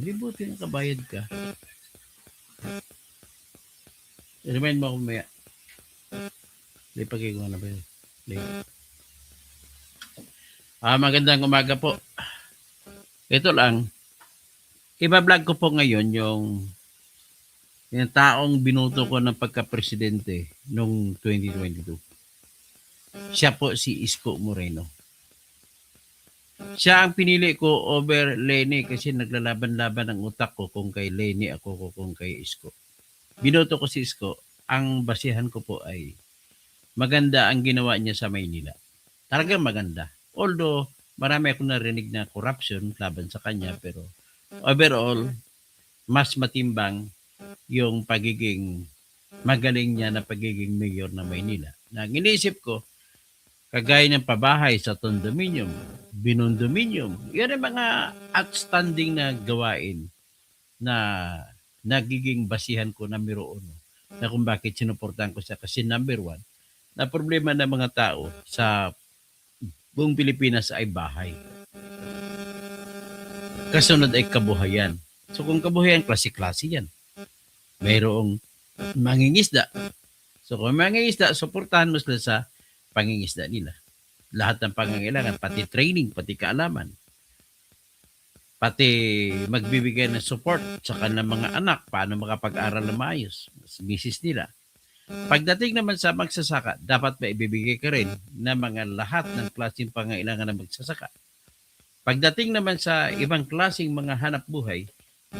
Hindi buti nakabayad ka. Remind mo ako maya. Lipagay ko na ba yun? Magandang umaga po. Ito lang. Iba-vlog ko po ngayon yung taong binuto ko ng pagka-presidente noong 2022. Siya po si Isko Moreno. Siya ang pinili ko over Leni kasi naglalaban-laban ang utak ko kung kay Leni ako ko kung kay Isko. Binoto ko si Isko. Ang basihan ko po ay maganda ang ginawa niya sa Maynila. Talagang maganda. Although marami akong narinig na corruption laban sa kanya pero overall mas matimbang yung pagiging magaling niya na pagiging mayor ng Maynila. Na iniisip ko, kagaya ng pabahay sa condominium, binondominium, yan ang mga outstanding na gawain na nagiging basihan ko numero 1 na kung bakit sinuportahan ko siya kasi number 1 na problema ng mga tao sa buong Pilipinas ay bahay. Kasunod ay kabuhayan. So kung kabuhayan, klase-klase yan. Mayroong mangingisda. So kung mangingisda, suportahan mo sila sa pangingisda nila. Lahat ng pangangailangan, pati training, pati kaalaman. Pati magbibigay ng support sa kanilang mga anak, paano makapag-aral na maayos, misis nila. Pagdating naman sa magsasaka, dapat maibibigay ka rin ng mga lahat ng klaseng pangangailangan ng magsasaka. Pagdating naman sa ibang klaseng mga hanap buhay,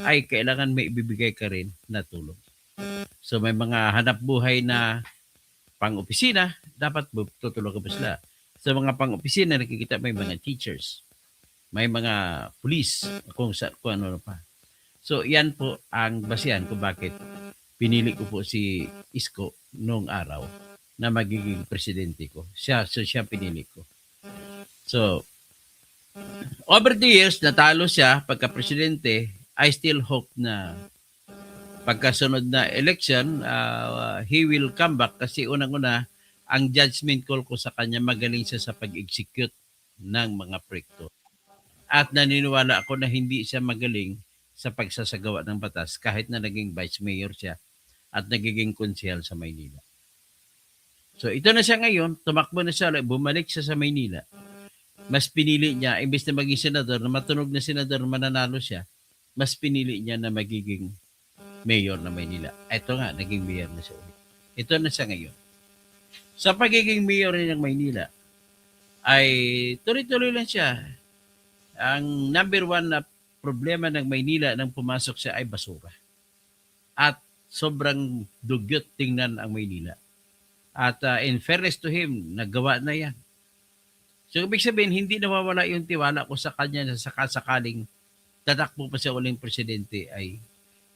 ay kailangan may ibibigay ka rin na tulong. So may mga hanap buhay na pang-opisina, dapat tutulungan mo sila. Sa mga pang-opisina, nakikita may mga teachers, may mga police, kung ano pa. So yan po ang basihan kung bakit pinili ko po si Isko noong araw na magiging presidente ko. Siya pinili ko. So, over the years, natalo siya pagka-presidente. I still hope na pagkasunod na election, he will come back kasi unang-una, ang judgment call ko sa kanya, magaling siya sa pag-execute ng mga proyekto. At naniniwala ako na hindi siya magaling sa pagsasagawa ng batas kahit na naging vice mayor siya at nagiging konsehal sa Maynila. So ito na siya ngayon, tumakbo na siya, bumalik siya sa Maynila. Mas pinili niya, imbes na maging senador, na matunog na senador, mananalo siya, mas pinili niya na magiging mayor ng Maynila. Ito nga, naging mayor na siya ulit. Ito na siya ngayon. Sa pagiging mayor ng Maynila, ay tuloy-tuloy lang siya. Ang number 1 na problema ng Maynila nang pumasok siya ay basura. At sobrang dugyot tingnan ang Maynila. At in fairness to him, nagawa na yan. So, ibig sabihin, hindi nawawala yung tiwala ko sa kanya na sakasakaling tatakbo pa siya uling presidente ay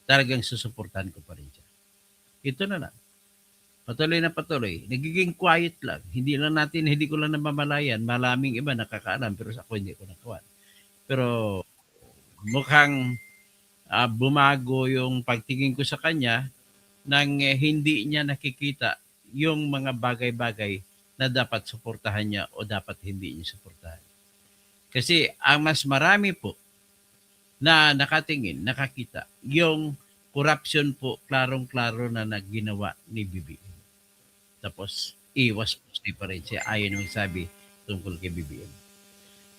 talagang susuportahan ko pa rin siya. Ito na lang. Patuloy na patuloy. Nagiging quiet lang. Hindi ko lang namamalayan. Maraming iba nakakaalam pero ako hindi ko nakawan. Pero mukhang bumago yung pagtingin ko sa kanya nang hindi niya nakikita yung mga bagay-bagay na dapat suportahan niya o dapat hindi niya suportahan. Kasi ang mas marami po na nakatingin, nakakita, yung corruption po, klarong-klaro na nagginawa ni BBM. Tapos, iwas po pa rin siya. Ayon yung sabi tungkol kay BBM.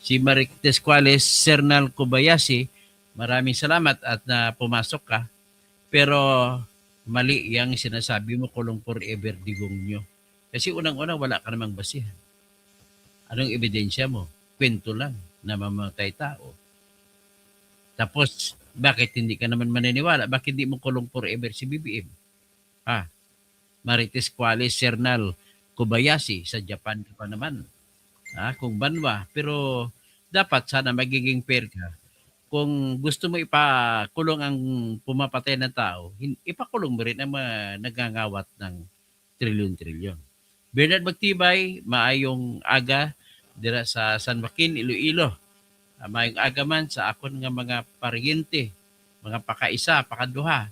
Si Marites Cuales, Sernal Kobayashi, maraming salamat at na pumasok ka. Pero mali yung sinasabi mo, kulong forever digong nyo. Kasi unang-unang wala ka namang basihan. Anong ebidensya mo? Kwento lang na mamatay tao. Tapos, bakit hindi ka naman maniniwala? Bakit hindi mo kulong forever si BBM? Marites Cuales, Sernal Kobayashi, sa Japan ka pa naman. Kung banwa. Pero dapat sana magiging fair ka. Kung gusto mo ipakulong ang pumapatay ng tao, ipakulong mo rin ang mga nagangawat ng trilyon-trilyon. Bernard Magtibay, maayong aga dira sa San Joaquin, Iloilo. Maayong aga man sa akon nga mga paryente, mga pakaisa, pakaduha,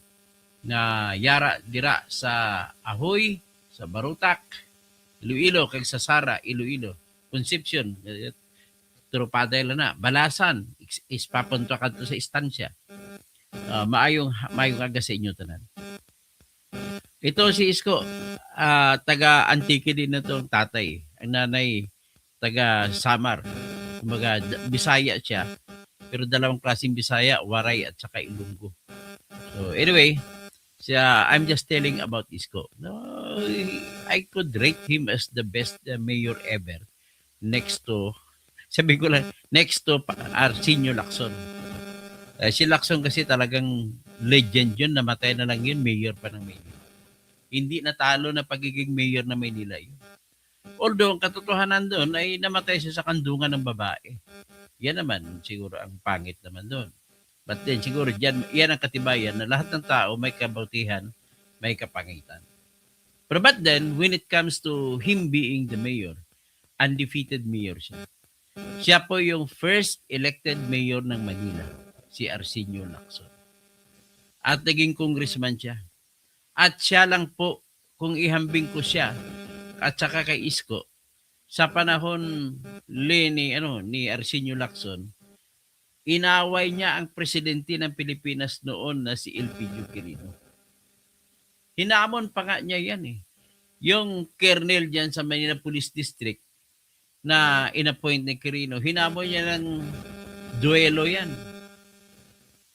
na yara dira sa Ahoy, sa Barutak, Iloilo, kag sa Sara, Iloilo, Concepcion, Trupaday lang na, Balasan, is papunta ka sa istansya. maayong aga sa inyo tanan. Ito si Isko, taga Antique din na to tatay. Ang nanay, taga Samar. Kumbaga, Bisaya siya. Pero dalawang klaseng Bisaya, Waray at saka Ilonggo. So anyway, I'm just telling about Isko. No, I could rate him as the best mayor ever. Next to, sabi ko lang, next to Arsenio Lacson. Si Lacson kasi talagang legend yun. Namatay na lang yun, mayor pa ng Maynila. Hindi natalo na pagiging mayor ng Maynila yun. Although, ang katotohanan doon ay namatay siya sa kandungan ng babae. Yan naman, siguro ang pangit naman doon. But then, siguro yan ang katibayan na lahat ng tao may kabutihan, may kapangitan. But then, when it comes to him being the mayor, undefeated mayor siya. Siya po yung first elected mayor ng Manila, si Arsenio Lacson. At naging congressman siya. At siya lang po, kung ihambing ko siya, at saka kay Isko, sa panahon ni Arsenio Lacson, inaway niya ang presidente ng Pilipinas noon na si Elpidio Quirino. Hinamon pa nga niya yan eh. Yung colonel dyan sa Manila Police District na inappoint ni Quirino, hinamon niya ng duelo yan.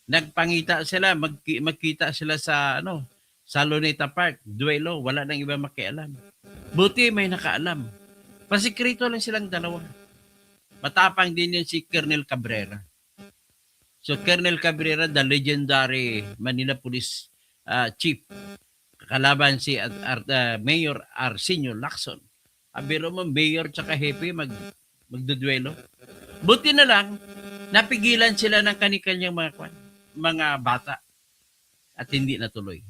Nagpangita sila, magkita sila sa Luneta Park, duelo, wala nang iba makialam. Buti may nakaalam. Pasikrito lang silang dalawa. Matapang din yun si Colonel Cabrera. So Colonel Cabrera, the legendary Manila Police Chief, kalaban si Mayor Arsenio Lacson. Abiro mo, Mayor tsaka Hepe magduduelo. Buti na lang, napigilan sila ng kanikanyang mga bata at hindi natuloy.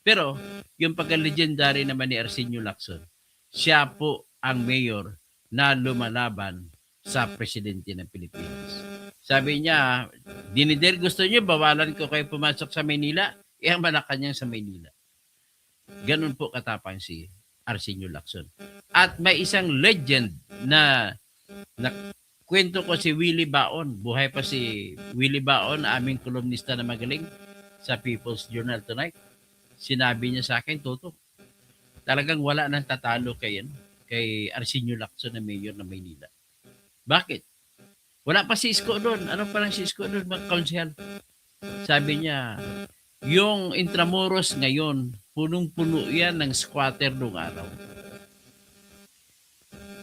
Pero, yung pagka-legendary naman ni Arsenio Lacson, siya po ang mayor na lumalaban sa presidente ng Pilipinas. Sabi niya, Dinider, gusto niyo, bawalan ko kayo pumasok sa Maynila? Ang Malacanang sa Maynila. Ganun po katapang si Arsenio Lacson. At may isang legend na kwento ko si Willie Baon. Buhay pa si Willie Baon, aming kolumnista na magaling sa People's Journal Tonight. Sinabi niya sa akin, Toto, talagang wala nang tatalo kay Arsenio Lacson na mayor ng Maynila. Bakit? Wala pa si Isko doon. Ano pa lang si Isko doon, mga konsehal? Sabi niya, yung Intramuros ngayon, punong-puno yan ng squatter noong araw.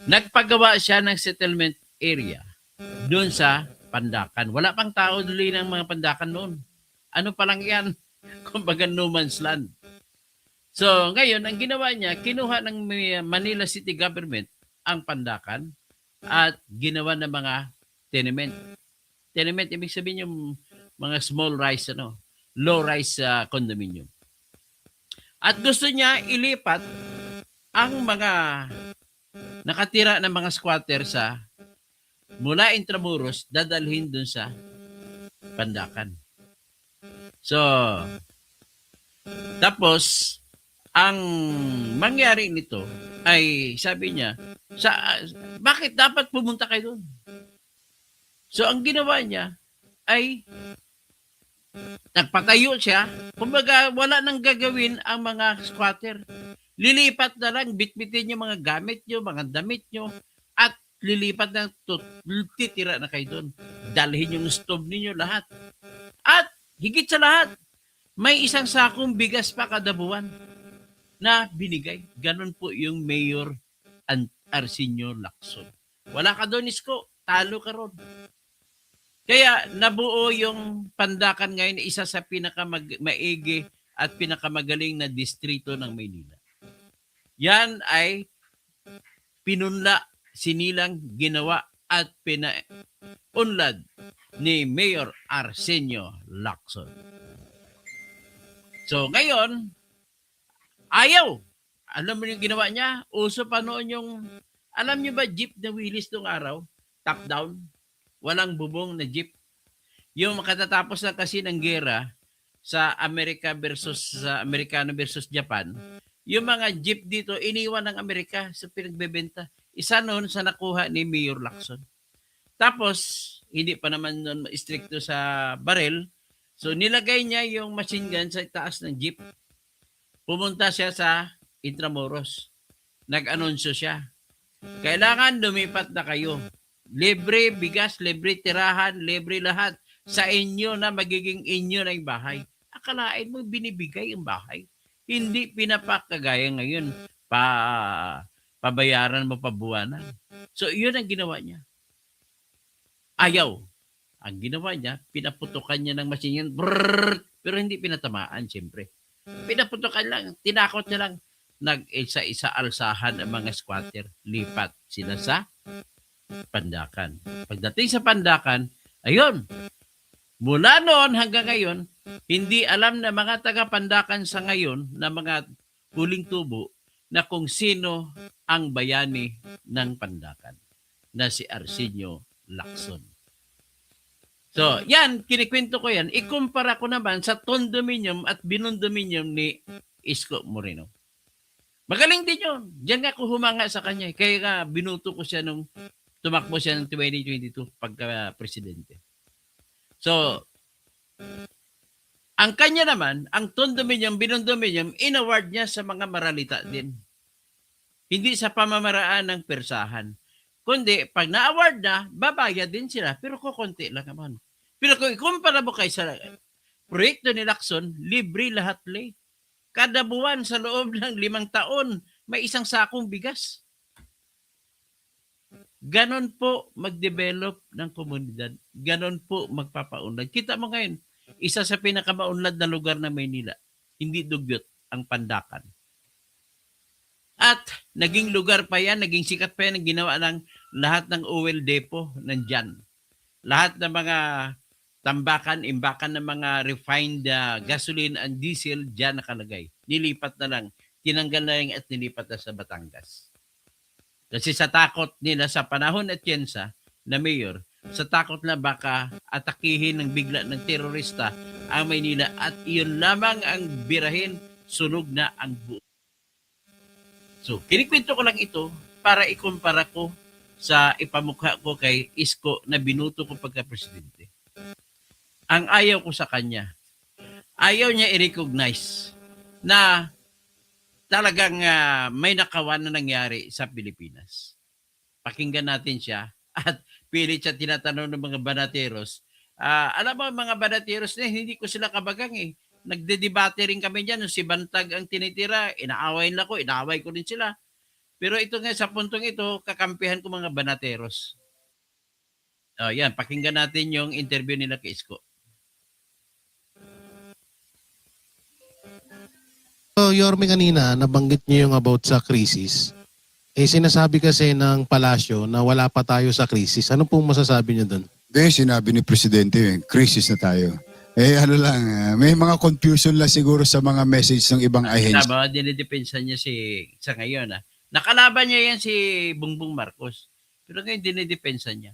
Nagpagawa siya ng settlement area doon sa Pandakan. Wala pang tao doon ng mga Pandakan noon. Ano pa lang yan? Kumbaga no man's land. So, ngayon, ang ginawa niya, kinuha ng Manila City Government ang Pandakan at ginawa ng mga tenement. Tenement, ibig sabihin yung mga small rise, low rise condominium. At gusto niya ilipat ang mga nakatira ng mga squatter mula Intramuros, dadalhin dun sa Pandakan. So, tapos, ang mangyari nito ay, sabi niya, bakit dapat pumunta kayo doon? So, ang ginawa niya ay nagpatayo siya. Kumbaga, wala nang gagawin ang mga squatter. Lilipat na lang, bitbitin yung mga gamit nyo, mga damit nyo, at lilipat na, titira na kayo doon. Dalhin yung stove ninyo lahat. At higit sa lahat, may isang sakong bigas pa kada buwan na binigay. Ganon po yung Mayor Arsenio Lacson. Wala ka doon, Isko. Talo ka ron. Kaya nabuo yung Pandakan ngayon, isa sa pinakamaigi at pinakamagaling na distrito ng Maynila. Yan ay pinunla, sinilang, ginawa at pinaunlad ni Mayor Arsenio Lacson. So ngayon, ayaw. Alam mo yung ginawa niya? Uso pa noon yung, alam niyo ba, jeep na wheelies nung araw? Top down. Walang bubong na jeep. Yung makatatapos na kasi ng gera sa Amerikano versus Japan, yung mga jeep dito, iniwan ng Amerika sa pinagbebenta. Isa noon sa nakuha ni Mayor Lacson. Tapos, hindi pa naman noon stricto sa barel. So nilagay niya yung machine gun sa taas ng jeep. Pumunta siya sa Intramuros. Nag-anunsyo siya. Kailangan lumipat na kayo. Libre bigas, libre tirahan, libre lahat. Sa inyo na magiging inyo na yung bahay. Akalain mo binibigay ang bahay. Hindi pinapakagaya ngayon pabayaran mo pabuwanan. So yun ang ginawa niya. Ayaw. Ang ginawa niya, pinaputukan niya ng machine gun. Brrrr, pero hindi pinatamaan, siyempre. Pinaputukan lang, tinakot niya lang. Nag-isa-isa alsahan ang mga squatter. Lipat sila sa Pandakan. Pagdating sa Pandakan, ayun, mula noon hanggang ngayon, hindi alam na mga taga-Pandakan sa ngayon, na mga huling tubo, na kung sino ang bayani ng Pandakan, na si Arsenio Lacson. So, yan, kinikwento ko yan. Ikumpara ko naman sa condominium at binondominium ni Isko Moreno. Magaling din yun. Diyan nga ako humanga sa kanya. Kaya nga, binuto ko siya nung tumakbo siya ng 2022 pagka-presidente. So, ang kanya naman, ang condominium, binondominium, in-award niya sa mga maralita din. Hindi sa pamamaraan ng persahan. Kundi, pag na-award na, babayad din sila. Pero kukunti lang naman. Pero kung ikumpara mo kayo sa proyekto ni Lacson, libre lahat le. Kada buwan sa loob ng 5 taon, may isang sakong bigas. Ganon po mag-develop ng komunidad. Ganon po magpapaunlad. Kita mo ngayon, isa sa pinakamaunlad na lugar na Maynila, hindi dugyot ang Pandakan. At naging lugar pa yan, naging sikat pa yan, ang ginawa ng lahat ng oil depot nandyan. Lahat ng mga tambakan, imbakan ng mga refined gasoline and diesel, dyan nakalagay. Nilipat na lang. Tinanggal na lang at nilipat na sa Batangas. Kasi sa takot nila sa panahon at Tiensa na mayor, sa takot na baka atakihin ng bigla ng terorista ang Maynila at iyon lamang ang birahin, sunog na ang buo. So, kinikwento ko lang ito para ikumpara ko sa ipamukha ko kay Isko na binuto ko pagka-presidente. Ang ayaw ko sa kanya, ayaw niya i-recognize na talagang may nakawan na nangyari sa Pilipinas. Pakinggan natin siya at pilit siya tinatanong ng mga banateros. Alam mo, mga banateros na hindi ko sila kabagang eh. Nagdedebate rin kami dyan. Si Bantag ang tinitira, inaaway ko din sila. Pero ito nga sa puntong ito, kakampihan ko mga banateros. Yan, pakinggan natin yung interview nila kay Isko. So, Yorme, kanina, nabanggit niyo yung about sa krisis. Sinasabi kasi ng palasyo na wala pa tayo sa krisis. Ano pong masasabi niyo doon? Sinabi ni Presidente, crisis na tayo. Ano lang, may mga confusion lang siguro sa mga message ng ibang ahensya. Tama, dinidepensa niya sa ngayon. Nakalaban niya yan si Bongbong Marcos. Pero ngayon dinidepensa niya.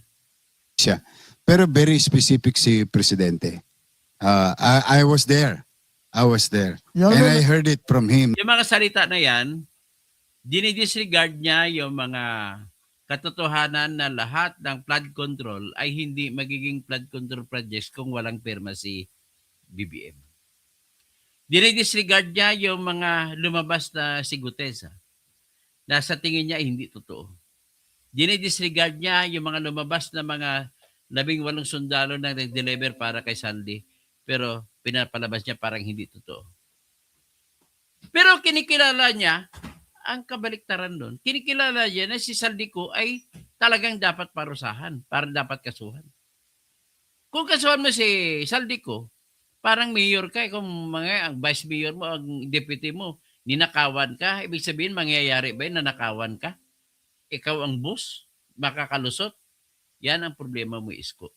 Pero very specific si Presidente. I was there. And I heard it from him. Yung mga salita na yan, dinidisregard niya yung mga katotohanan na lahat ng flood control ay hindi magiging flood control projects kung walang perma si BBM. Dinidisregard niya yung mga lumabas na sigutesa na sa tingin niya ay hindi totoo. Dinidisregard niya yung mga lumabas na mga 18 sundalo na nag-deliver para kay Sandy, pero pinapalabas niya parang hindi totoo. Pero kinikilala niya ang kabaliktaran doon. Kinikilala niya na si Saldico ay talagang dapat parusahan, para dapat kasuhan. Kung kasuhan mo si Saldico, parang mayor ka, kung ang vice mayor mo, ang deputy mo, ninakawan ka, ibig sabihin mangyayari ba yun, nanakawan ka? Ikaw ang boss, makakalusot. Yan ang problema mo, Isko.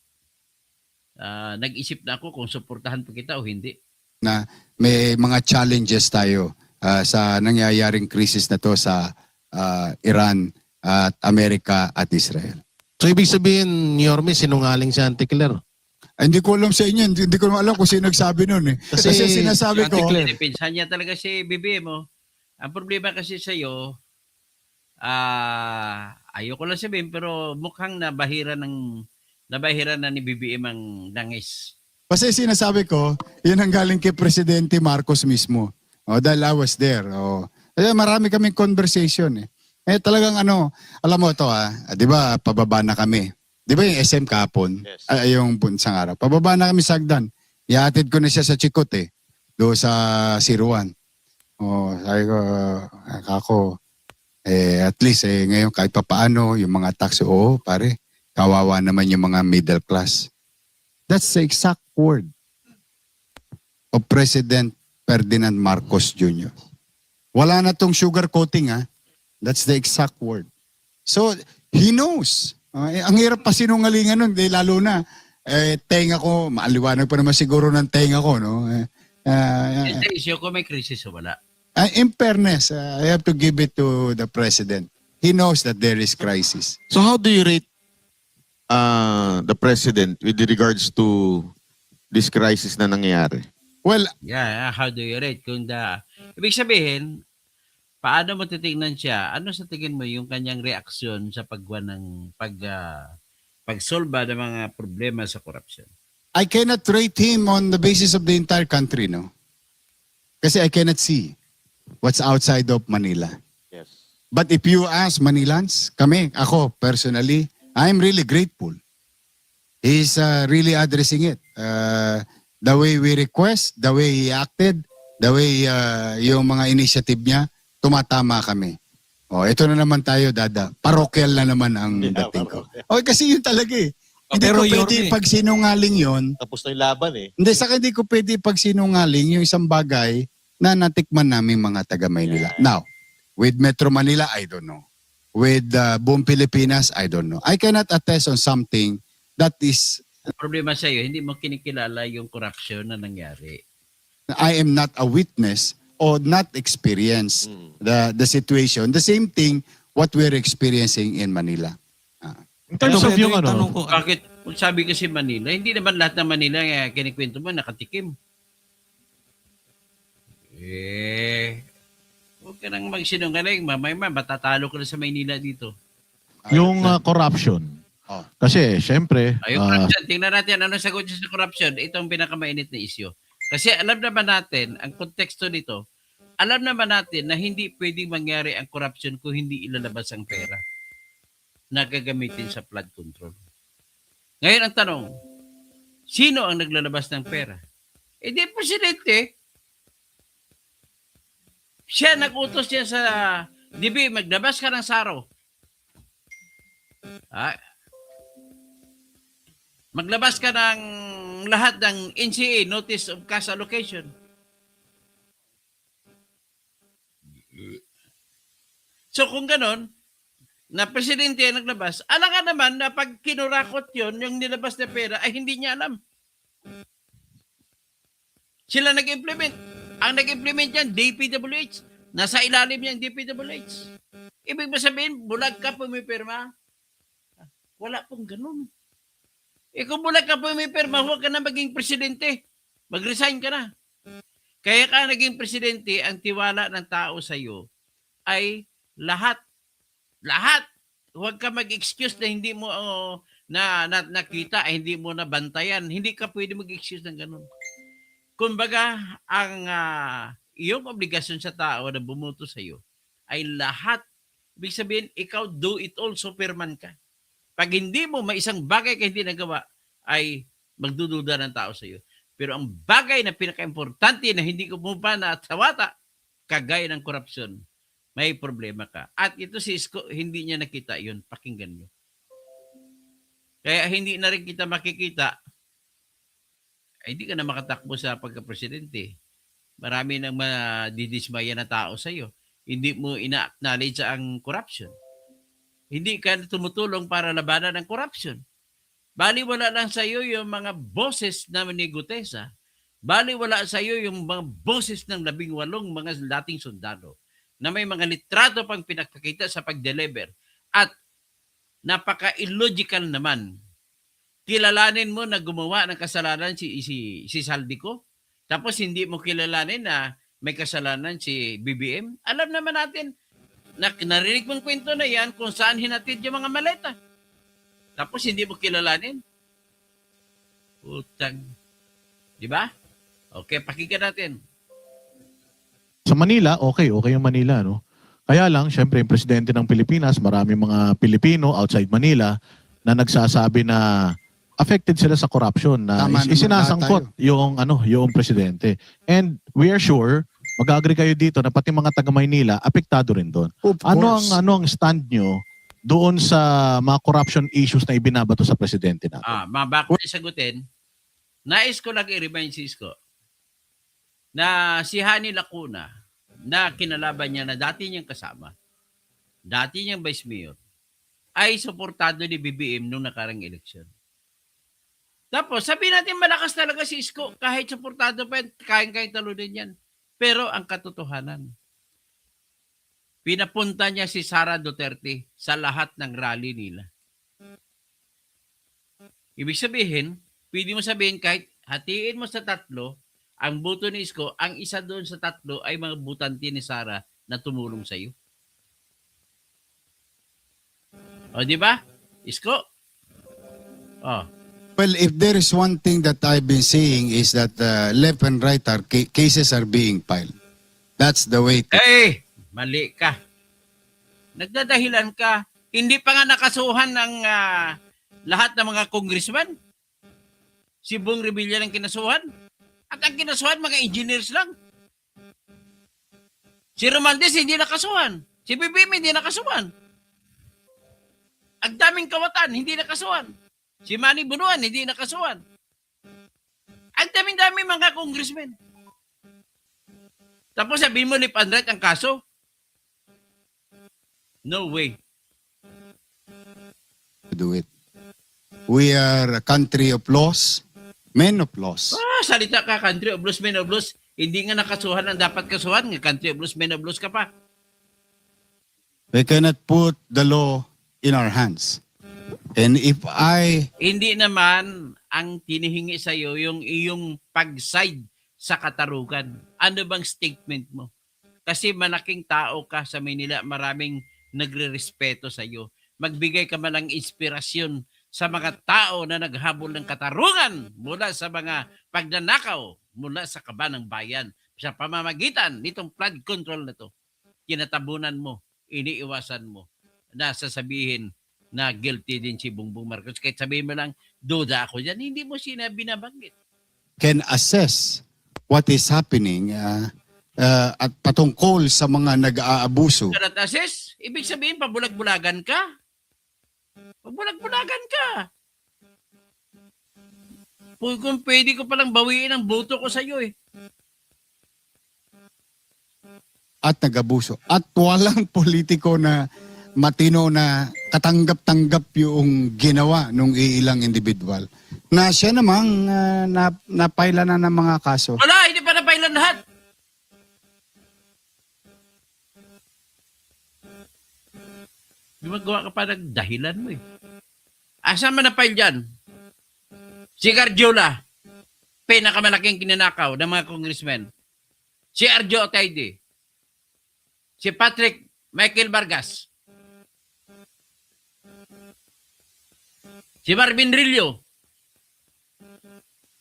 Nag-isip na ako kung suportahan pa kita o hindi. Na may mga challenges tayo sa nangyayaring krisis na to sa Iran at Amerika at Israel. So, ibig sabihin, Yorme, sinungaling si Anticler. Hindi ko alam sa inyo, hindi ko alam kung sino nagsabi nun eh. Kasi sinasabi ko, Depensa niya talaga si BBM mo. Ang problema kasi sa iyo, ayoko lang sabihin, pero mukhang nabahira na ni BBM ang dangis. Kasi sinasabi ko, yun ang galing kay Presidente Marcos mismo. Dahil I was there. Kaya marami kaming conversation eh. Talagang alam mo ito di ba pababa na kami. Di ba yung SM kahapon? Yes. Yung isang araw. Pababa na kami sa Sagdan. Ihatid ko na siya sa Chikot eh. Doon sa Siruan. Sabi ko, ako, at least ngayon kahit papaano, yung mga taxi, pare, kawawa naman yung mga middle class. That's the exact word of President Ferdinand Marcos Jr. Wala na tong sugar coating That's the exact word. So, he knows. Ang hirap pa sinungalingan nun, lalo na, tenga ko, maaliwanag pa naman siguro ng tenga ko, no? Ito issue kung may krisis o wala. In fairness, I have to give it to the President. He knows that there is crisis. So how do you rate the president with regards to this crisis na nangyayari? Well, Yeah, how do you rate? Ibig sabihin, paano mo titingnan siya? Ano sa tingin mo yung kanyang reaksyon sa pagsolba ng mga problema sa korupsyon? I cannot rate him on the basis of the entire country, no? Kasi I cannot see what's outside of Manila. Yes. But if you ask Manilans, ako personally, I'm really grateful. He's really addressing it. The way we request, the way he acted, the way yung mga initiative niya, tumatama kami. Ito na naman tayo, Dada. Parokyal na naman ang dating ko. Kasi yun talaga eh. Hindi Pero ko pwede Yorme, pagsinungaling yun. Tapos na yung laban eh. Hindi, hindi ko pwede pagsinungaling yung isang bagay na natikman namin mga taga Maynila. Now, with Metro Manila, I don't know. With buong Pilipinas, I don't know. I cannot attest on something that is, Ang problema sa iyo, hindi mo kinikilala yung korupsyon na nangyari. I am not a witness or not experienced the situation. The same thing what we're experiencing in Manila. in terms of Pero yung tanong ko, Bakit? Kung sabi kasi Manila, hindi naman lahat ng Manila kinikwento mo nakatikim. Huwag ka nang magsinungaling. Mamay matatalo ka na sa Maynila dito. yung corruption. Oh. Kasi, syempre, Yung corruption, tingnan natin ano sagot niya sa corruption. Ito ang pinakamainit na issue. Kasi alam naman natin, ang konteksto nito, alam naman natin na hindi pwedeng mangyari ang corruption kung hindi ilalabas ang pera na gagamitin sa flood control. Ngayon ang tanong, sino ang naglalabas ng pera? Di presidente. Siya nag-utos niya sa DB, maglabas ka ng saro. Maglabas ka ng lahat ng NCA, Notice of Cash Allocation. So kung ganon, na presidente ang naglabas, alam ka naman na pag kinurakot yon yung nilabas na pera, ay hindi niya alam. Sila nag-implement. Ang nag-implement yan, DPWH. Nasa ilalim niya ang DPWH. Ibig ba sabihin, bulag ka pumipirma? Wala pong ganun. Kung bulag ka pumipirma, huwag ka na maging presidente. Mag-resign ka na. Kaya ka naging presidente, ang tiwala ng tao sa iyo ay lahat. Lahat. Huwag ka mag-excuse na hindi mo nakita, hindi mo nabantayan. Hindi ka pwede mag-excuse ng ganun. Kumbaga, ang iyong obligasyon sa tao na bumuto sa iyo ay lahat. Ibig sabihin, ikaw do it all, Superman ka. Pag hindi mo may isang bagay ka hindi nagawa, ay magdududa ng tao sa iyo. Pero ang bagay na pinaka-importante na hindi ko mo pa natawata, kagaya ng korupsyon, may problema ka. At ito si Isko, hindi niya nakita yun. Pakinggan niyo. Kaya hindi na rin kita makikita, ay hindi ka na makatakbo sa pagka-presidente. Marami nang madidismaya na tao sa iyo. Hindi mo ina-acknowledge ang corruption. Hindi ka tumutulong para labanan ang corruption. Baliwala lang sa iyo yung mga boses na ni Gutesa. Baliwala sa iyo yung mga boses ng 18 mga dating sundalo na may mga litrato pang pinakakita sa pag-deliver. At napaka-illogical naman. Kilalanin mo na gumawa ng kasalanan si Saldico, tapos hindi mo kilalanin na may kasalanan si BBM. Alam naman natin, narinig mong kwento na yan kung saan hinatid yung mga maleta. Tapos hindi mo kilalanin. Utang. Di ba? Okay, pakinggan natin. Sa Manila, okay yung Manila, no? Kaya lang, syempre, yung presidente ng Pilipinas, marami mga Pilipino outside Manila na nagsasabi na affected sila sa corruption, na Tama naman isinasangkot lahat yung presidente. And we are sure, mag-agree kayo dito na pati mga taga Maynila apektado rin doon. Of course. Ano ang stand nyo doon sa mga corruption issues na ibinabato sa presidente natin? Bago ko sagutin, nais ko lang i-remind si Isko na si Hani Lacuna na kinalaban niya na dati niyang kasama, dati niyang vice mayor, ay suportado ni BBM nung nakarang eleksyon. Tapos, sabihin natin malakas talaga si Isko, kahit suportado pa yan, kayang-kayang talunin yan. Pero ang katotohanan, pinapunta niya si Sara Duterte sa lahat ng rally nila. Ibig sabihin, pwede mo sabihin kahit hatiin mo sa tatlo, ang boto ni Isko, ang isa doon sa tatlo ay mga butante ni Sara na tumulong sa iyo. O, di ba? Isko? Oh. Well, if there is one thing that I've been saying is that left and right cases are being filed. That's the way to... Mali ka. Nagdadahilan ka. Hindi pa nga nakasuhan ng lahat ng mga congressman. Si Bong Revilla lang kinasuhan. At ang kinasuhan, mga engineers lang. Si Romaldes hindi nakasuhan. Si BBM hindi nakasuhan. Ang daming kawatan, hindi nakasuhan. Si Manny Bunuan, hindi nakasuhan. Ang daming-daming mga congressmen. Tapos sabihin mo, lip and right ang kaso? No way. do it. We are a country of laws, men of laws. Salita ka, country of laws, men of laws. Hindi nga nakasuhan ang dapat kasuhan. Country of laws, men of laws ka pa. We cannot put the law in our hands. And if Hindi naman ang tinihingi sa iyo yung iyong pag-side sa katarugan. Ano bang statement mo? Kasi malaking tao ka sa Manila, maraming nagre-respeto sa iyo. Magbigay ka man ng inspirasyon sa mga tao na naghabol ng katarungan mula sa mga pagnanakaw mula sa kaba ng bayan sa pamamagitan nitong flood control na to. Kinatabunan mo, iniiwasan mo na sasabihin na guilty din si Bongbong Marcos. Kahit sabihin mo lang, duda ako dyan, hindi mo sinabi na banggit. can assess what is happening at patungkol sa mga nag-aabuso, Karat assess, ibig sabihin, pabulag-bulagan ka. Pabulag-bulagan ka. Kung pwede ko palang bawiin ang boto ko sa iyo eh. at nag-abuso. At walang politiko na matino na katanggap-tanggap yung ginawa ng iilang individual. Na siya namang napaila na ng mga kaso. Wala, hindi pa napailan lahat. Gumagawa ka pa ng dahilan mo eh. Asa man napail dyan? Si Garjola, pinakamalaking kinanakaw ng mga congressmen. Si Arjo Otayde. Si Patrick Michael Vargas. Si Marvin Rillo.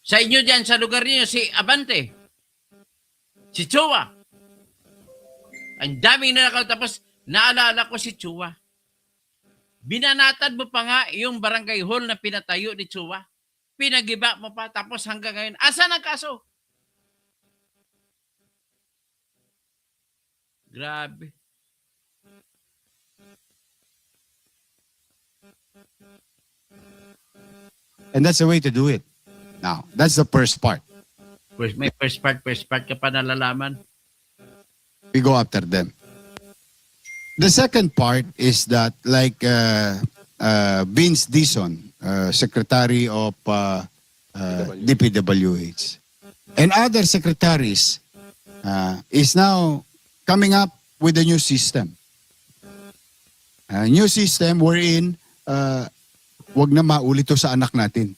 Sa inyo dyan, sa lugar niyo, si Abante. Si Chua. Ang daming nanakaw. Tapos, naalala ko si Chua. Binanatad mo pa nga yung barangay hall na pinatayo ni Chua. Pinagiba mo pa. Tapos hanggang ngayon, asan ang kaso? Grabe. And that's the way to do it. Now, that's the first part. May first part ka pa nalalaman. We go after them. The second part is that like Vince Dison, Secretary of DPWH, and other secretaries is now coming up with a new system. A new system wherein wag na maulit to sa anak natin.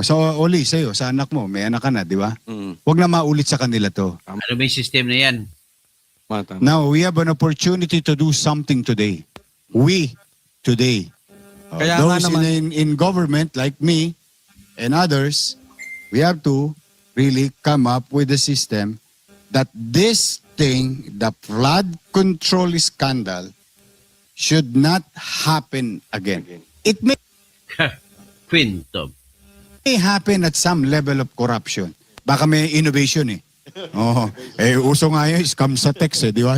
So, Oli, sa'yo, sa anak mo, may anak ka na, di ba? Wag na maulit sa kanila to. Ano ba yung system na yan? Now, we have an opportunity to do something today. We, today. Kaya nga Those naman- in government like me and others, we have to really come up with a system that this thing, the flood control scandal, should not happen again. It may Quinto. happen at some level of corruption. Baka may innovation eh. Oh, uso nga yun, scam sa text eh, di ba?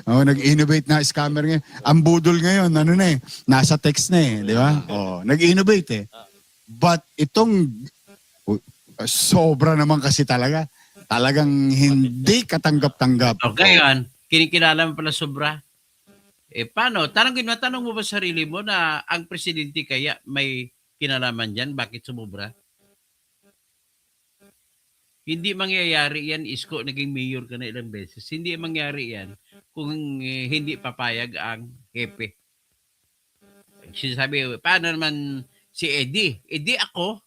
Nag-innovate na scammer ngayon. Ang budol ngayon, ano na eh, nasa text na eh, di ba? Nag-innovate eh. But itong sobra naman kasi talaga. Talagang hindi katanggap-tanggap. Okay, yan. Kinikilala mo pala sobra. Paano? Tanong mo ba sa sarili mo na ang presidente kaya may kinalaman dyan? Bakit sumubra? Hindi mangyayari yan, Isko, naging mayor ka na ilang beses. Hindi mangyayari yan kung hindi papayag ang hepe. Sinasabi, paano naman si Eddie? Eddie ako?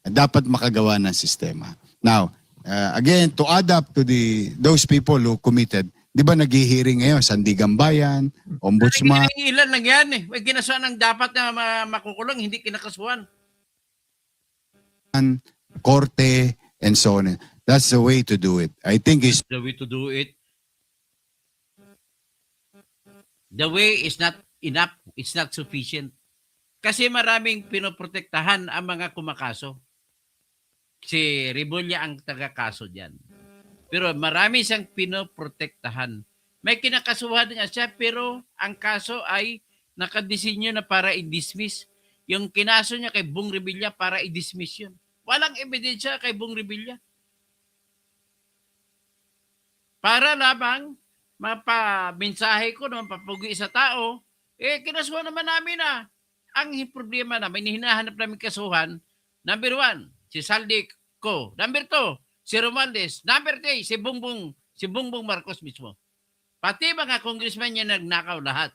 Dapat makagawa ng sistema. Now, again, to add up to those people who committed, di ba naghihiring ngayon, Sandigan Bayan, Ombudsman, Ilan lang yan eh. May kinasuhan ang dapat na makukulong, hindi kinakasuhan. Korte, and so on. That's the way to do it. I think it's The way to do it. The way is not enough. It's not sufficient. Kasi maraming pinoprotektahan ang mga kumakaso. Si Rebulya ang taga-kaso dyan. Pero marami siyang pinoprotektahan. May kinakasuhan nga siya pero ang kaso ay nakadesinyo na para i-dismiss. Yung kinaso niya kay Bong Revilla para i-dismiss yun. Walang ebidensya kay Bong Revilla. Para lamang mapaminsahe ko naman papugi sa tao, kinasuhan naman namin na. Ang problema namin, hinahanap namin kasuhan, number 1, si Saldi ko. Number 2, si Romualdez. Number 3, si Bongbong Marcos mismo. Pati mga congressman niya nagnakaw lahat.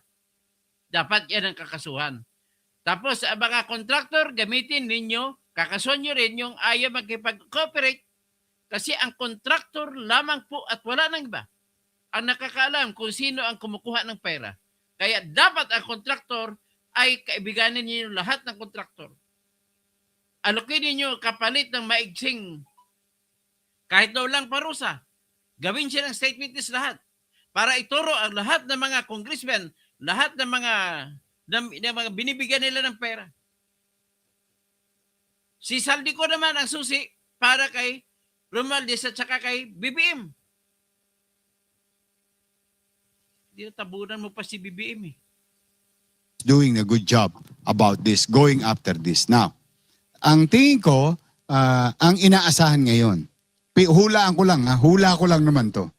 Dapat yan ang kakasuhan. Tapos ang mga contractor, gamitin ninyo, kakasuhan nyo rin yung ayaw magkipag-cooperate kasi ang contractor lamang po at wala nang iba ang nakakaalam kung sino ang kumukuha ng pera. Kaya dapat ang contractor ay kaibiganin niyo lahat ng contractor. Alokin niyo kapalit ng maigsing kahit daw lang parusa. Gawin siya ng state witness lahat para ituro ang lahat ng mga congressmen, lahat ng mga binibigyan nila ng pera. Si Saldi ko naman ang susi para kay Romualdez at saka kay BBM. Hindi na tabunan mo pa si BBM eh. doing a good job about this, going after this. Now, ang tingin ko, ang inaasahan ngayon, hulaan ko lang naman to.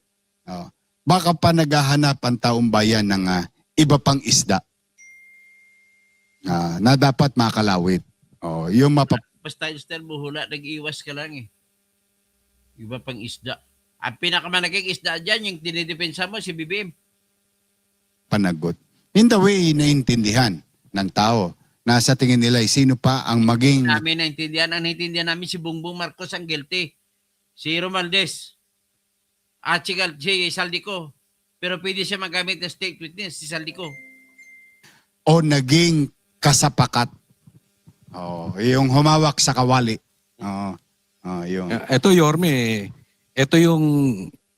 Baka pa naghahanap ang taong bayan ng iba pang isda na dapat makalawit. Yung Basta mo hula, nag-iwas ka lang eh. Iba pang isda. Ang pinakamalaging isda dyan, yung dinidepensa mo, si BBM. panagot. In the way naintindihan ng tao na sa tingin nila sino pa ang maging Namin naintindihan. Ang naintindihan namin si Bongbong Marcos ang guilty. Si Romualdez. At si Saldico. Pero pwede siya magamit ng state witness, si Saldico. o naging kasapakat. Yung humawak sa kawali. Yung Ito, Yorme, ito yung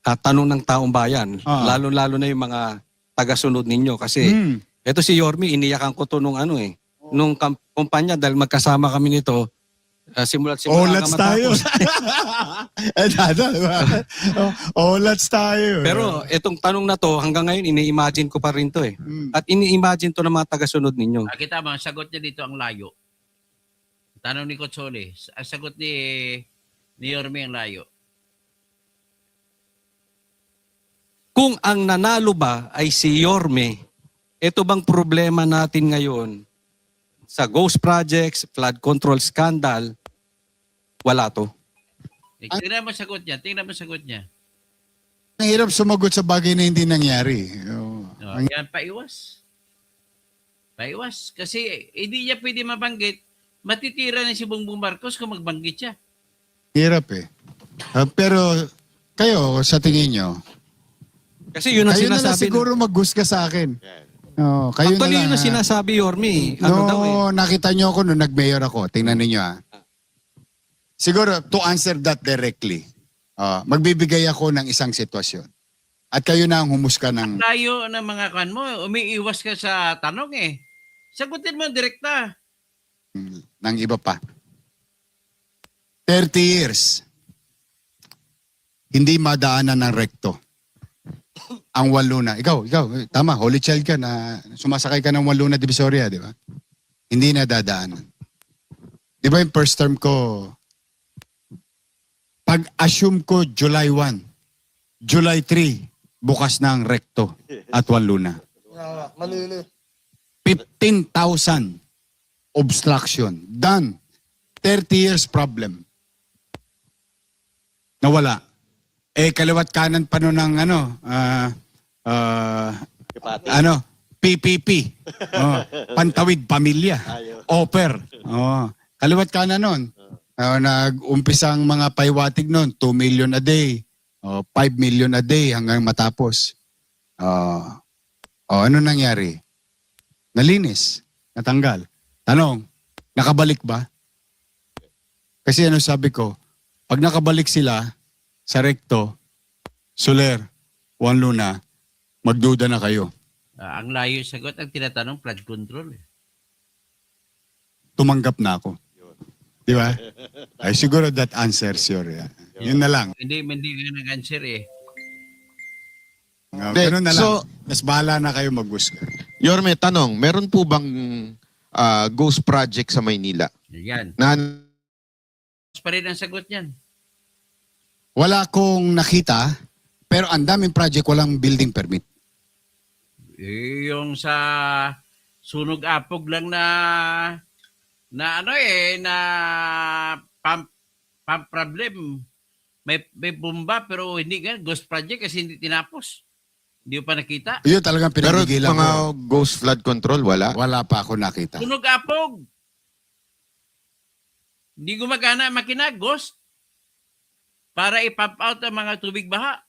tanong ng taong bayan. Ah. Lalo-lalo na yung mga tagasunod ninyo. Kasi ito si Yorme, iniyakan ko to nung nung kumpanya dahil magkasama kami nito. Simula't Olats tayo. Olats tayo. Pero itong tanong na to, hanggang ngayon, ini-imagine ko pa rin to eh. At ini-imagine to ng mga tagasunod ninyo. Kita mo, ang sagot niya dito ang layo. Tanong ni Cotsole, ang sagot ni Yorme ang layo. Kung ang nanalo ba ay si Yorme, ito bang problema natin ngayon sa ghost projects, flood control scandal, wala to. Tingnan mo sagot niya, Ang hirap sumagot sa bagay na hindi nangyari. Yan, paiwas. Kasi hindi niya pwede mabanggit. Matitira na si Bongbong Marcos kung magbanggit siya. Hirap eh. Pero kayo, sa tingin nyo, Kasi yun ang kayo na lang sinasabi. siguro mag-guess ka sa akin. Kayo Actually, na yun lang. ang sinasabi, Yorme. Ano daw eh. Nakita nyo ako nung nag-mayor ako. Tingnan ninyo siguro to answer that directly, magbibigay ako ng isang sitwasyon. At kayo na ang humusga ng Layo ng mga kan mo, umiiwas ka sa tanong eh. Sagutin mo direkta. iba pa. 30 years, hindi madaanan ng rekto ang Waluna. Ikaw, tama, holy child ka na sumasakay ka ng Waluna Divisoria, di ba? Hindi na dadaanan. Di ba yung first term ko, pag-assume ko July 1, July 3, bukas na ang rekto at Waluna. 15,000 obstruction. Done. 30 years problem. Nawala. Kaliwat kanan pa nun ng PPP. Pantawid Pamilya. Offer. Kaliwat kanan nun. Nag-umpisang mga paiwatig nun. 2 million a day. 5 million a day hanggang matapos. Ano nangyari? Nalinis. Natanggal. Tanong, nakabalik ba? Kasi ano sabi ko, pag nakabalik sila sa rekto, Soler, Juan Luna, magduda na kayo. Ang layo sagot, ang tinatanong, flood control. Eh. Tumanggap na ako. Di ba? Ay, siguro that answers yun na lang. Hindi ka nag-answer eh. Ganun na lang. So- Mas bahala na kayo mag-gusto. Yorme, tanong, meron po bang ghost project sa Maynila? Yan. Na Pa rin ang sagot niyan. Wala akong nakita, pero ang daming project walang building permit. Yung sa sunog apog lang na pump problem. May bomba pero hindi nga ghost project kasi hindi tinapos. Hindi ko pa nakita. Yun talagang pero pinagigilan mga ko. ghost flood control, wala? Wala pa ako nakita. Sunog apog. Hindi gumagana ang makina, ghost. Para i-pump out ang mga tubig baha.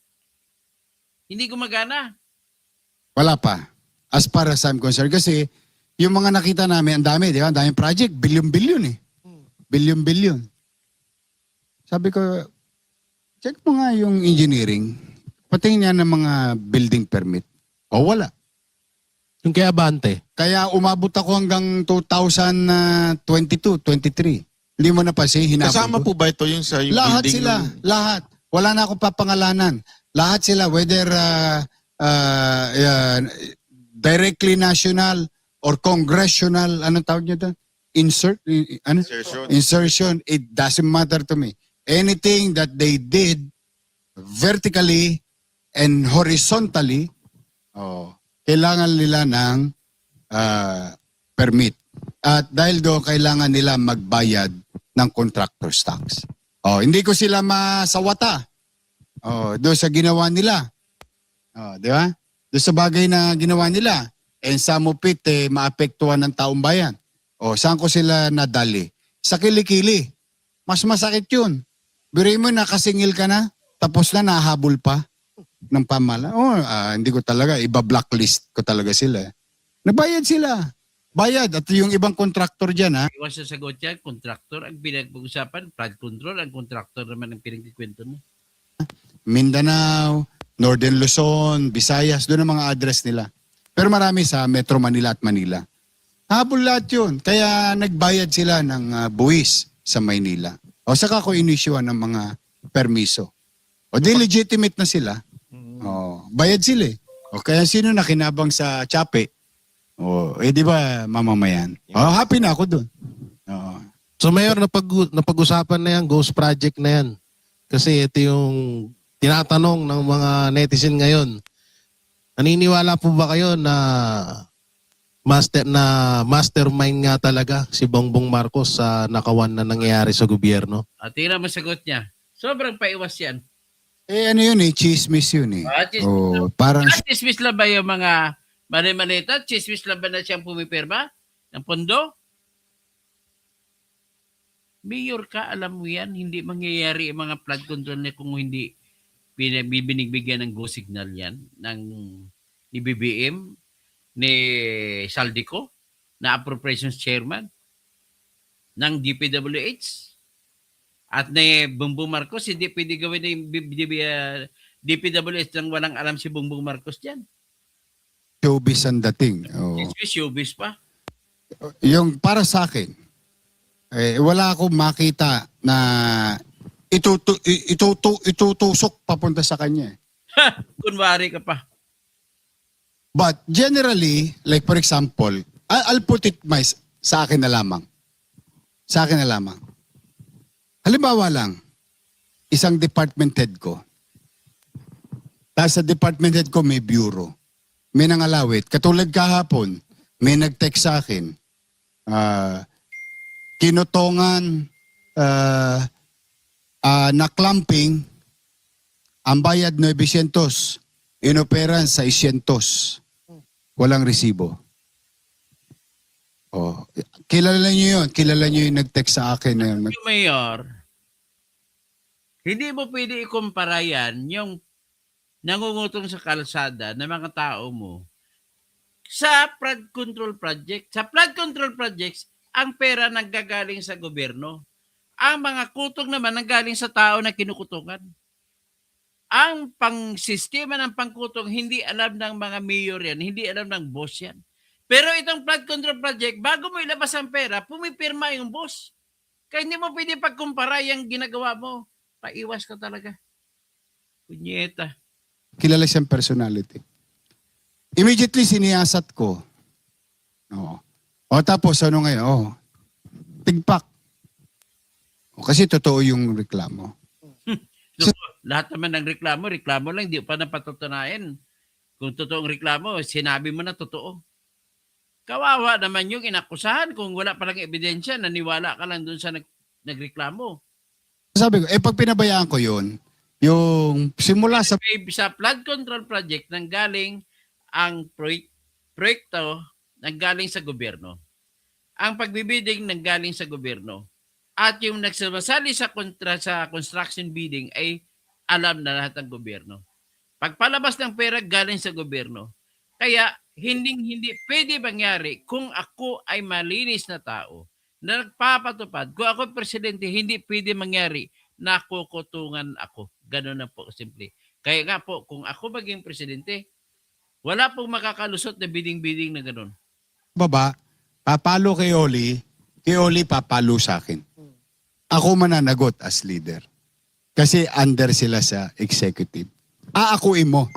Hindi gumagana. Wala pa. As far as I'm concerned. Kasi yung mga nakita namin, ang dami, di ba? Ang daming project. Billion-billion eh. Billion-billion. Sabi ko, check mo nga yung engineering. Patingin niya ng mga building permit. O wala. Yung kay Abante. Kaya umabot ako hanggang 2022, 23. Hindi mo napansin, hinabol Kasama ko. po ba ito yung sa yung Lahat building sila, lahat. Wala na akong papangalanan. Lahat sila, whether directly national or congressional, anong tawag niyo doon? Insertion, it doesn't matter to me. Anything that they did vertically and horizontally, kailangan nila ng permit. At dahil doon, kailangan nila magbayad ng contractor's tax. Hindi ko sila masawata. Doon sa ginawa nila. Di ba? Doon sa bagay na ginawa nila. And some of it, maapektuhan ng taong bayan. Saan ko sila nadali? Sa kilikili. Mas masakit yun. Biri mo, nakasingil ka na, tapos na nahabol pa ng pamala. Hindi ko talaga, iba-blacklist ko talaga sila. Nabayad sila. Bayad. At yung ibang contractor dyan, ha? Iwas sa sagot yan, contractor ang pinag-uusapan, flood control, ang contractor naman ang pinag-ikwento mo. Mindanao, Northern Luzon, Visayas, doon ang mga address nila. Pero marami sa Metro Manila at Manila. Habol lahat yun. Kaya nagbayad sila ng buwis sa Maynila. Saka ko inisyuan ng mga permiso. Di legitimate na sila. Bayad sila eh. Kaya sino nakinabang sa Chape? Di ba mamamayan? Happy na ako doon. So Mayor, napag-usapan na yan, ghost project na yan. Kasi ito yung tinatanong ng mga netizen ngayon. Naniniwala po ba kayo na mastermind nga talaga si Bongbong Marcos sa nakawan na nangyayari sa gobyerno? At tingnan mo sagot niya. Sobrang paiwas yan. Ano yun eh? Chismis yun eh. Parang Chismis lang ba yung mga mali-malita? Chismis lang ba na siyang pumipirma ng pondo? Mayor ka, alam mo yan, hindi mangyayari ang mga flood control na kung hindi bibinigbigyan ng go signal yan ni BBM, ni Saldico, na appropriations chairman ng DPWH. At ni Bongbong Marcos, hindi pwede gawin na yung DPWH nang walang alam si Bongbong Marcos dyan. Showbiz ang dating. Oh. Showbiz pa. Yung para sa akin, wala akong makita na itutusok papunta sa kanya. Kunwari ka pa. But generally, like for example, I'll put it sa akin na lamang. Sa akin na lamang. Halimbawa lang, isang department head ko. Tapos sa department head ko may bureau. May nangalawit. Katulad kahapon, may nag-text sa akin. Kinutongan na clamping, ang bayad 900, inoperan 600. Walang resibo. Oh, kilala niyo yun. Kilala niyo yung nag-text sa akin na yun. Yung mayor, hindi mo pwede ikumpara yan yung nangungutong sa kalsada ng mga tao mo sa flood control project. Sa flood control projects, ang pera nanggagaling sa gobyerno. Ang mga kutong naman nanggaling sa tao na kinukutungan. Ang pang-sistema ng pangkutong, hindi alam ng mga mayor yan, hindi alam ng boss yan. Pero itong flood control project, bago mo ilabas ang pera, pumipirma yung boss. Kaya hindi mo pwede pagkumpara yung ginagawa mo. Paiwas ka talaga. Punyeta. Kilala siyang personality. Immediately siniyasat ko. Oo. O tapos ano ngayon? Tigpak. O, kasi totoo yung reklamo. So, lahat naman ng reklamo lang, di pa napatutunayan. Kung totoong reklamo, sinabi mo na totoo. Kawawa naman yung inakusahan kung wala palang ebidensya, naniwala ka lang dun sa nagreklamo. Sabi ko, pag pinabayaan ko yun, yung simula sa Sa flood control project, nanggaling ang proyekto nanggaling sa gobyerno. Ang pagbibiding nanggaling sa gobyerno. At yung nagsamasali sa construction bidding ay alam na lahat ng gobyerno. Pagpalabas ng pera galing sa gobyerno. Kaya hindi pwede mangyari kung ako ay malinis na tao na nagpapatupad. Kung ako presidente, hindi pwede mangyari na kukutungan ako. Ganun na po simple. Kaya nga po, kung ako maging presidente, wala pong makakalusot na bidding-bidding na ganun. baba, papalo kay Oli papalo sa akin. Ako mananagot as leader. Kasi under sila sa executive. Aakuin mo.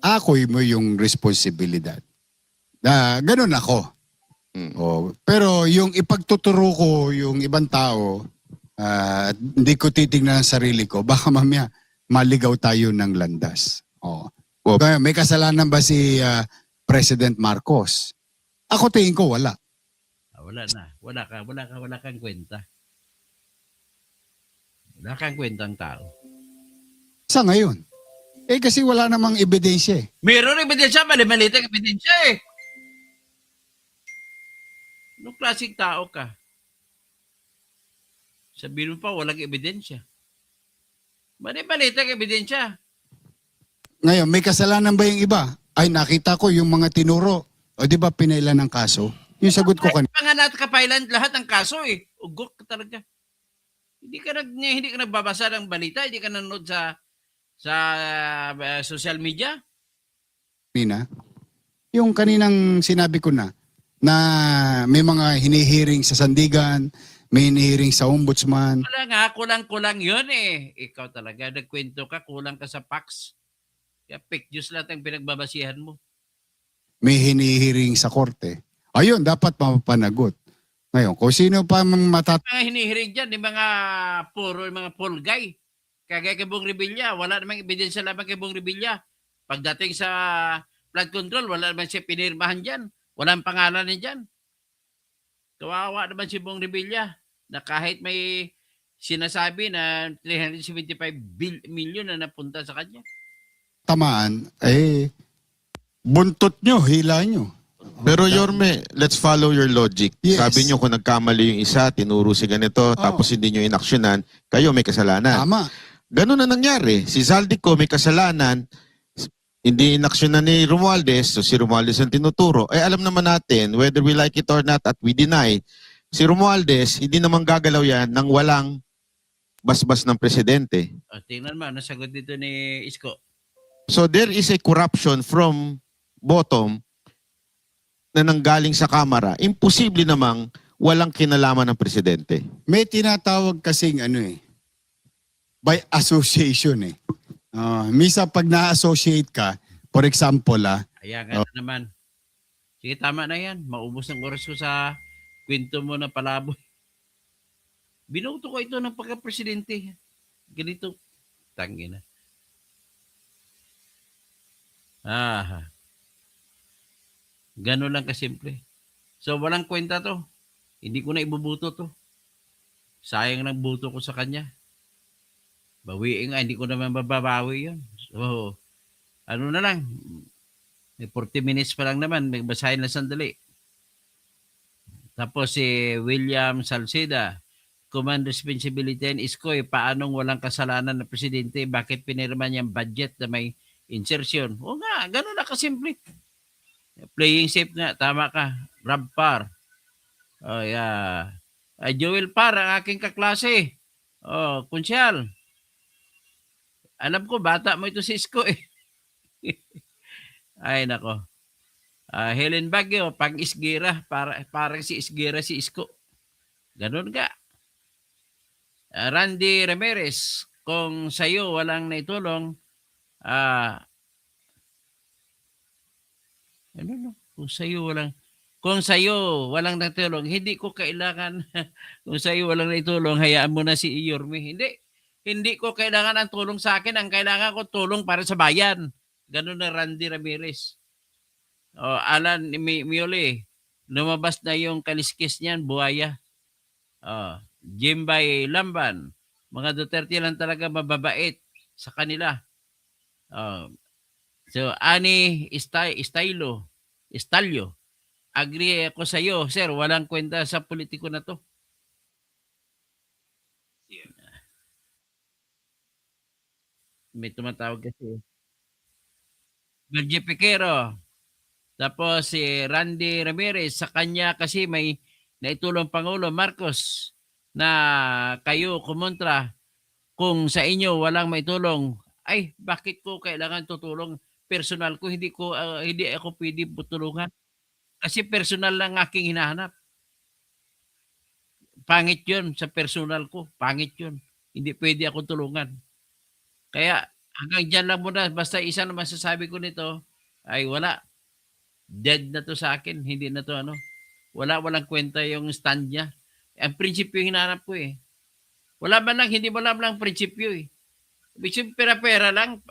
Aakuin mo yung responsibilidad. Ganun ako. Oh, pero yung ipagtuturo ko yung ibang tao, hindi ko titingnan ang sarili ko, baka mamaya maligaw tayo ng landas. Oh. Kaya may kasalanan ba si President Marcos? Ako tingin ko wala. Wala na. Wala kang kwenta. Wala kang kwentang tao. Sa ngayon. Kasi wala namang ebidensya eh. Meron ebidensya, mali-malitang ebidensya eh. Anong klaseng tao ka? Sabihin mo pa, walang ebidensya. Mali-malitang ebidensya. Ngayon, may kasalanan ba yung iba? Ay, nakita ko yung mga tinuro. O di ba pinailan ng kaso? Yung sagot ko kanina. Panganat kapailan lahat ng kaso eh. Ugok ka talaga. Hindi ka nagbabasa ng balita, hindi ka nanonood sa social media. Yung kaninang sinabi ko na may mga hinihiring sa sandigan, may hinihiring sa ombudsman. Wala nga, kulang-kulang yun eh. Ikaw talaga, nagkwento ka, kulang ka sa facts. Kaya fake news lahat ang pinagbabasihan mo. May hinihiring sa korte. Ayun, dapat mapapanagot. Ngayon, kung sino pa Mga hinihiring dyan, yung mga pool guy. Kagaya kay Bong Revilla, wala namang ebidensya lamang kay Bong Revilla. Pagdating sa flood control, wala naman siya pinirmahan dyan. Walang pangalan niya dyan. Kawawa naman si Bong Revilla na kahit may sinasabi na 375 million na napunta sa kanya. tamaan, buntot nyo, hila nyo. Pero Yorme, let's follow your logic. Yes. Sabi nyo kung nagkamali yung isa, tinuro si ganito, tapos hindi nyo inaksyonan, kayo may kasalanan. Tama. Ganun na nangyari. Si Zaldico may kasalanan, hindi inaksyonan ni Romualdez, so si Romualdez ang tinuturo. Alam naman natin, whether we like it or not at we deny, si Romualdez, hindi naman gagalaw yan nang walang basbas ng presidente. Tingnan mo, ano sagot dito ni Isko? So there is a corruption from bottom na nanggaling sa Kamara. Imposible namang walang kinalaman ng presidente. May tinatawag kasing by association eh. Misa pag na-associate ka, for example Ayan nga na naman. Sige, tama na yan. Maubos ng oras ko sa kwento mo na palaboy. Binoto ko ito ng pagka-presidente. Ganito. Tangina. Ganun lang kasimple. So, walang kwenta to. Hindi ko na ibubuto to. Sayang ng buto ko sa kanya. Bawiin nga, hindi ko naman babawi yun. So, ano na lang. May 40 minutes pa lang naman. May basahin na sandali. Tapos si William Salceda, Command Responsibility and Iskoy, paanong walang kasalanan ng presidente? Bakit pinirma niyang budget na may insertion? O nga, ganun na kasimple. Playing safe nga, tama ka. Rob Parr. Oh, yeah. Joel Parr, ang aking kaklase. Oh, kunsyal. Alam ko, bata mo ito si Isko eh. Ay, nako. Helen Baguio, pang-isgira. Parang si Isgira si Isko. Ganun ka. Randy Ramirez, kung sa'yo walang naitulong, kung sa'yo walang naitulong, hindi ko kailangan, kung sa'yo walang naitulong, hayaan mo na si Yorme. Hindi ko kailangan ang tulong sa akin, ang kailangan ko tulong para sa bayan. Ganun na Randy Ramirez. Alan Miole, lumabas na yung kaliskis niyan, buhaya. Jimbay Lamban, mga Duterte lang talaga mababait sa kanila. So, Ani Estalyo, agree ako sa iyo, sir, walang kwenta sa politiko na to. May tumatawag kasi. Bergie Piquero. Tapos si Randy Ramirez, sa kanya kasi may naitulong Pangulo Marcos na kayo kumontra. Kung sa inyo walang maitulong, ay bakit ko kailangan tutulong? Personal ko, hindi ako pwede tutulungan. Kasi personal lang aking hinahanap. Pangit yun sa personal ko. Pangit yun. Hindi pwede ako tulungan. Kaya hanggang dyan lang muna. Basta isa na masasabi ko nito ay wala. Dead na to sa akin. Hindi na to walang kwenta yung stand niya. Ang prinsipyo hinahanap ko eh. Hindi mo lang prinsipyo eh. Ibig sabihin, pera-pera lang.